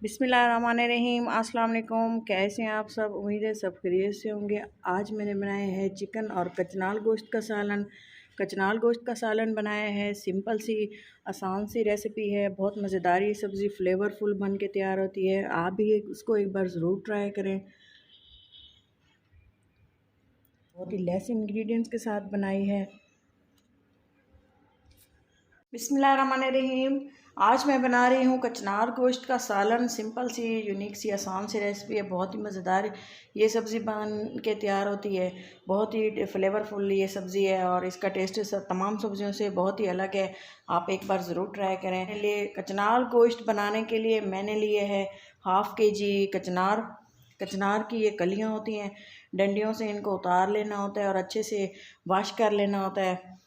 बिस्मिल्लाहिर्रहमानिर्रहीम। अस्सलाम वालेकुम। कैसे हैं आप सब? उम्मीद है सब खैरियत से होंगे। आज मैंने बनाया है चिकन और कचनाल गोश्त का सालन। कचनाल गोश्त का सालन बनाया है। सिंपल सी आसान सी रेसिपी है। बहुत मज़ेदार ये सब्ज़ी फ्लेवरफुल बन के तैयार होती है। आप भी उसको एक बार ज़रूर ट्राई करें। बहुत ही लेस इंग्रेडिएंट्स के साथ बनाई है। बिस्मिल्लाहिर्रहमानिर्रहीम। आज मैं बना रही हूँ कचनार गोश्त का सालन। सिंपल सी यूनिक सी आसान सी रेसिपी है। बहुत ही मज़ेदार ये सब्ज़ी बन के तैयार होती है। बहुत ही फ्लेवरफुल ये सब्ज़ी है और इसका टेस्ट तमाम सब्ज़ियों से बहुत ही अलग है। आप एक बार ज़रूर ट्राई करें। लिए कचनार गोश्त बनाने के लिए मैंने लिए है हाफ़ kg कचनार। कचनार की ये कलियाँ होती हैं, डंडियों से इनको उतार लेना होता है और अच्छे से वॉश कर लेना होता है।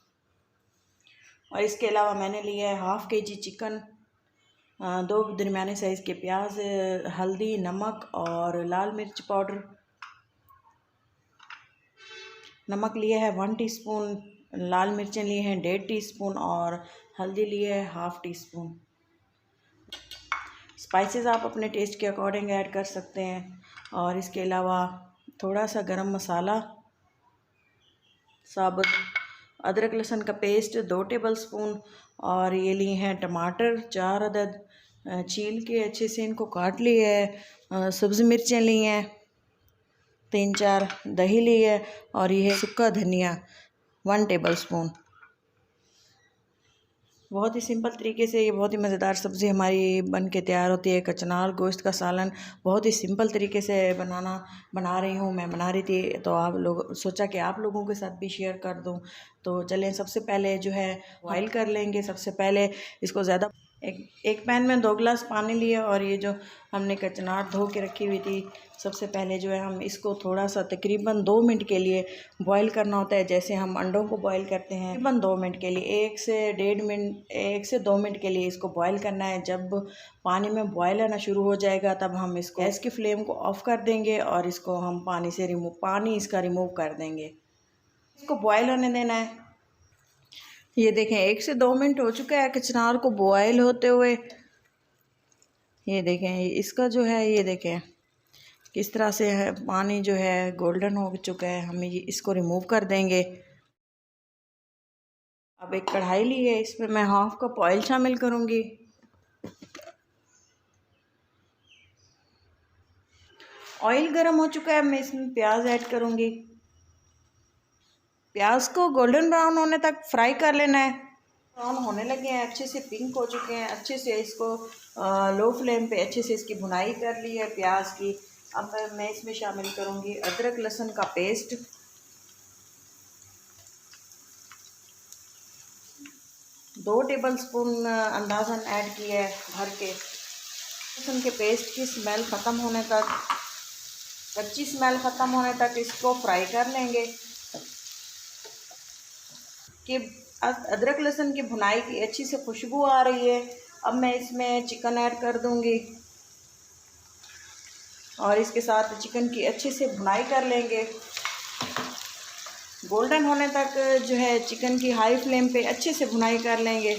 और इसके अलावा मैंने लिया है हाफ़ kg चिकन, 2 दरमियाने साइज़ के प्याज, हल्दी, नमक और लाल मिर्च पाउडर। नमक लिया है 1 टीस्पून, लाल मिर्चें लिए हैं 1.5 टीस्पून और हल्दी लिए है हाफ़ टीस्पून। स्पाइसेस आप अपने टेस्ट के अकॉर्डिंग ऐड कर सकते हैं। और इसके अलावा थोड़ा सा गरम मसाला, साबुत अदरक लहसुन का पेस्ट 2 टेबलस्पून और ये लिए हैं टमाटर 4 अदद, छील के अच्छे से इनको काट लिए है। सब्ज़ी मिर्चें ली हैं 3-4, दही ली है और ये है सूखा धनिया 1 टेबलस्पून। बहुत ही सिंपल तरीके से ये बहुत ही मज़ेदार सब्ज़ी हमारी बन के तैयार होती है। कचनार गोश्त का सालन बहुत ही सिंपल तरीके से बना रही हूँ। मैं बना रही थी तो आप लोग सोचा कि आप लोगों के साथ भी शेयर कर दूँ। तो चलें, सबसे पहले जो है बॉयल कर लेंगे। सबसे पहले इसको ज़्यादा एक पैन में 2 गिलास पानी लिए और ये जो हमने कचनार धो के रखी हुई थी, सबसे पहले जो है हम इसको थोड़ा सा तकरीबन 2 मिनट के लिए बॉईल करना होता है। जैसे हम अंडों को बॉईल करते हैं, तकरीबन 2 मिनट के लिए, 1 से 1.5 मिनट, 1 से 2 मिनट के लिए इसको बॉईल करना है। जब पानी में बॉयल आना शुरू हो जाएगा तब हम इसको गैस की फ्लेम को ऑफ़ कर देंगे और इसको हम पानी इसका रिमूव कर देंगे। इसको बॉयल होने देना है। ये देखें 1 से 2 मिनट हो चुका है कचनार को बॉयल होते हुए। ये देखें इसका जो है, ये देखें किस तरह से है, पानी जो है गोल्डन हो चुका है। हम ये इसको रिमूव कर देंगे। अब एक कढ़ाई ली है, इसमें मैं हाफ़ कप ऑयल शामिल करूँगी। ऑयल गर्म हो चुका है, मैं इसमें प्याज ऐड करूँगी। प्याज को गोल्डन ब्राउन होने तक फ्राई कर लेना है। ब्राउन होने लगे हैं, अच्छे से पिंक हो चुके हैं। अच्छे से इसको लो फ्लेम पे अच्छे से इसकी भुनाई कर ली है प्याज की। अब मैं इसमें शामिल करूँगी अदरक लहसुन का पेस्ट, 2 टेबलस्पून अंदाज़न ऐड किया है भर के। लहसुन के पेस्ट की स्मेल ख़त्म होने तक, कच्ची स्मेल ख़त्म होने तक इसको फ्राई कर लेंगे। कि अदरक लहसुन की भुनाई की अच्छी से खुशबू आ रही है। अब मैं इसमें चिकन ऐड कर दूंगी और इसके साथ चिकन की अच्छे से भुनाई कर लेंगे। गोल्डन होने तक जो है चिकन की हाई फ्लेम पे अच्छे से भुनाई कर लेंगे।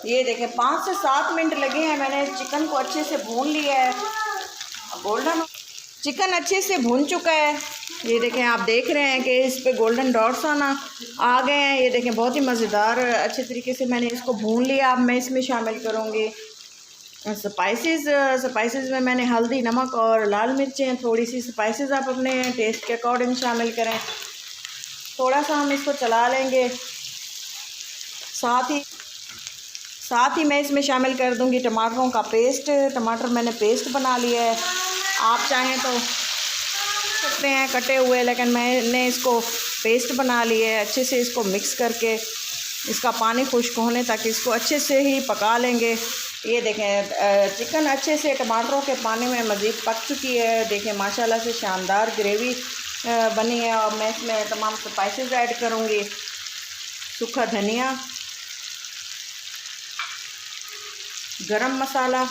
ये देखें 5 से 7 मिनट लगे हैं, मैंने चिकन को अच्छे से भून लिया है। गोल्डन चिकन अच्छे से भून चुका है। ये देखें, आप देख रहे हैं कि इस पे गोल्डन डॉट्स आ गए हैं। ये देखें बहुत ही मज़ेदार अच्छे तरीके से मैंने इसको भून लिया। अब मैं इसमें शामिल करूँगी स्पाइसेस में मैंने हल्दी, नमक और लाल मिर्चें, थोड़ी सी स्पाइसेस आप अपने टेस्ट के अकॉर्डिंग शामिल करें। थोड़ा सा हम इसको चला लेंगे। साथ ही मैं इसमें शामिल कर दूँगी टमाटरों का पेस्ट। टमाटर मैंने पेस्ट बना लिया है, आप चाहें तो सकते हैं कटे हुए, लेकिन मैंने इसको पेस्ट बना लिया है। अच्छे से इसको मिक्स करके इसका पानी खुश्क होने तक इसको अच्छे से ही पका लेंगे। ये देखें चिकन अच्छे से टमाटरों के पानी में मज़ीद पक चुकी है। देखें माशाल्लाह से शानदार ग्रेवी बनी है। और मैं इसमें तमाम स्पाइसेस ऐड करूँगी। सूखा धनिया, गरम मसाला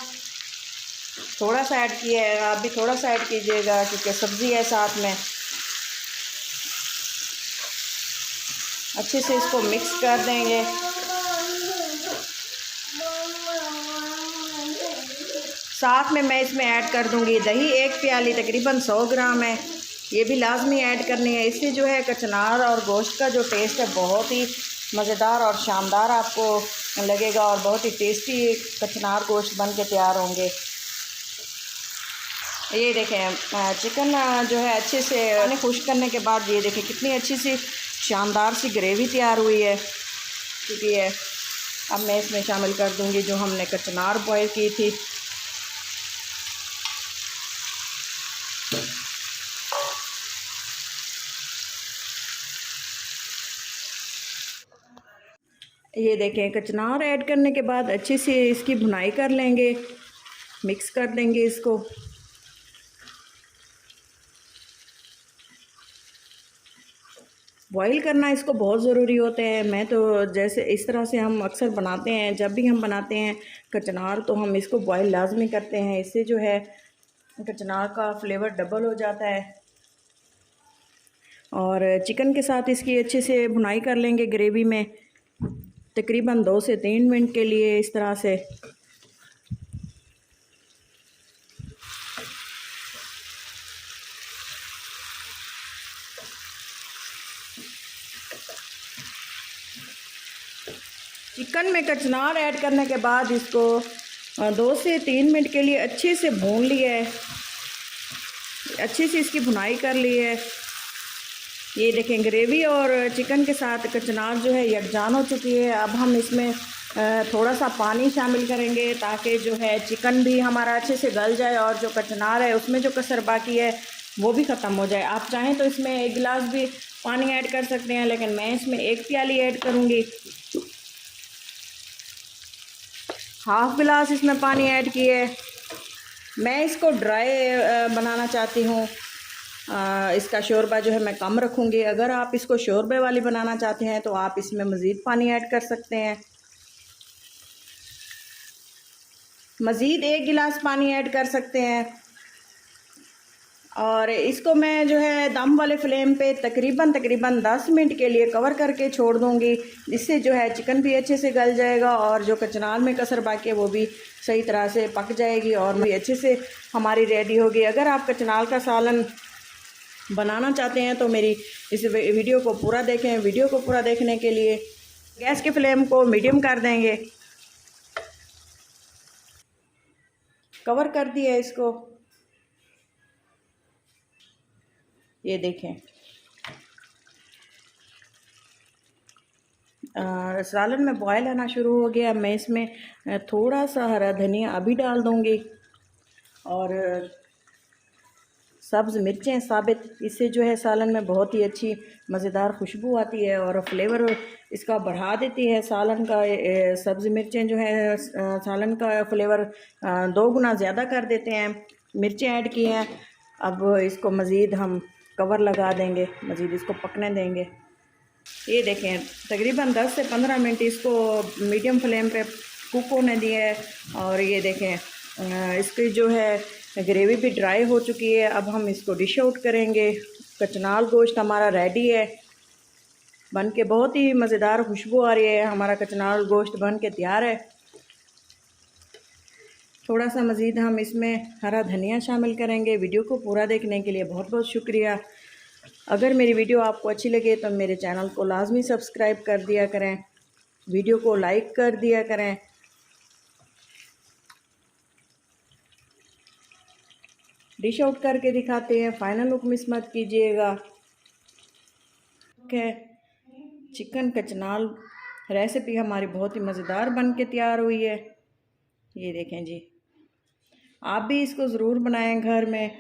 थोड़ा सा ऐड किया है, आप भी थोड़ा सा ऐड कीजिएगा क्योंकि सब्ज़ी है साथ में। अच्छे से इसको मिक्स कर देंगे। साथ में मैं इसमें ऐड कर दूंगी दही, 1 प्याली तकरीबन 100 ग्राम है, ये भी लाजमी ऐड करनी है। इससे जो है कचनार और गोश्त का जो टेस्ट है बहुत ही मज़ेदार और शानदार आपको लगेगा और बहुत ही टेस्टी कचनार गोश्त बन के तैयार होंगे। ये देखें चिकन जो है अच्छे से पानी खुश्क करने के बाद ये देखें कितनी अच्छी सी शानदार सी ग्रेवी तैयार हुई है चुकी है। अब मैं इसमें शामिल कर दूंगी जो हमने कचनार बॉयल की थी। ये देखें कचनार ऐड करने के बाद अच्छे से इसकी भुनाई कर लेंगे, मिक्स कर देंगे इसको। बॉईल करना इसको बहुत ज़रूरी होता है। मैं तो जैसे इस तरह से हम अक्सर बनाते हैं, जब भी हम बनाते हैं कचनार तो हम इसको बॉईल लाजमी करते हैं। इससे जो है कचनार का फ्लेवर डबल हो जाता है। और चिकन के साथ इसकी अच्छे से भुनाई कर लेंगे ग्रेवी में तकरीबन 2 से 3 मिनट के लिए इस तरह से। चिकन में कचनार ऐड करने के बाद इसको 2 से 3 मिनट के लिए अच्छे से भून लिया है, अच्छे से इसकी भुनाई कर ली है। ये देखें ग्रेवी और चिकन के साथ कचनार जो है यकजान हो चुकी है। अब हम इसमें थोड़ा सा पानी शामिल करेंगे ताकि जो है चिकन भी हमारा अच्छे से गल जाए और जो कचनार है उसमें जो कसर बाकी है वो भी ख़त्म हो जाए। आप चाहें तो इसमें 1 गिलास भी पानी ऐड कर सकते हैं, लेकिन मैं इसमें 1 प्याली ऐड करूँगी। हाफ़ गिलास इसमें पानी ऐड किए। मैं इसको ड्राई बनाना चाहती हूँ, इसका शोरबा जो है मैं कम रखूँगी। अगर आप इसको शोरबे वाली बनाना चाहते हैं तो आप इसमें मज़ीद पानी ऐड कर सकते हैं। मज़ीद 1 गिलास पानी ऐड कर सकते हैं। और इसको मैं जो है दम वाले फ्लेम पे तकरीबन 10 मिनट के लिए कवर करके छोड़ दूँगी, जिससे जो है चिकन भी अच्छे से गल जाएगा और जो कचनार में कसर बाकी है वो भी सही तरह से पक जाएगी और भी अच्छे से हमारी रेडी होगी। अगर आप कचनार का सालन बनाना चाहते हैं तो मेरी इस वीडियो को पूरा देखें। वीडियो को पूरा देखने के लिए गैस की फ्लेम को मीडियम कर देंगे। कवर कर दिया इसको। ये देखें सालन में बॉयल आना शुरू हो गया। मैं इसमें थोड़ा सा हरा धनिया अभी डाल दूँगी और सब्ज़ मिर्चें साबित, इससे जो है सालन में बहुत ही अच्छी मज़ेदार खुशबू आती है और फ्लेवर इसका बढ़ा देती है सालन का। सब्ज़ मिर्चें जो है सालन का फ्लेवर 2 गुना ज़्यादा कर देते हैं। मिर्चें ऐड की हैं। अब इसको मज़ीद हम कवर लगा देंगे, मज़ीद इसको पकने देंगे। ये देखें तकरीबन 10 से 15 मिनट इसको मीडियम फ्लेम पे कुक होने दिया है और ये देखें इसकी जो है ग्रेवी भी ड्राई हो चुकी है। अब हम इसको डिश आउट करेंगे। कचनार गोश्त हमारा रेडी है बन के। बहुत ही मज़ेदार खुशबू आ रही है। हमारा कचनार गोश्त बन के तैयार है। थोड़ा सा मज़ीद हम इसमें हरा धनिया शामिल करेंगे। वीडियो को पूरा देखने के लिए बहुत बहुत शुक्रिया। अगर मेरी वीडियो आपको अच्छी लगे तो मेरे चैनल को लाजमी सब्सक्राइब कर दिया करें, वीडियो को लाइक कर दिया करें। डिश आउट करके दिखाते हैं, फ़ाइनल लुक मिस मत कीजिएगा। ओके, चिकन कचनार रेसिपी हमारी बहुत ही मज़ेदार बन के तैयार हुई है। ये देखें जी, आप भी इसको ज़रूर बनाएं घर में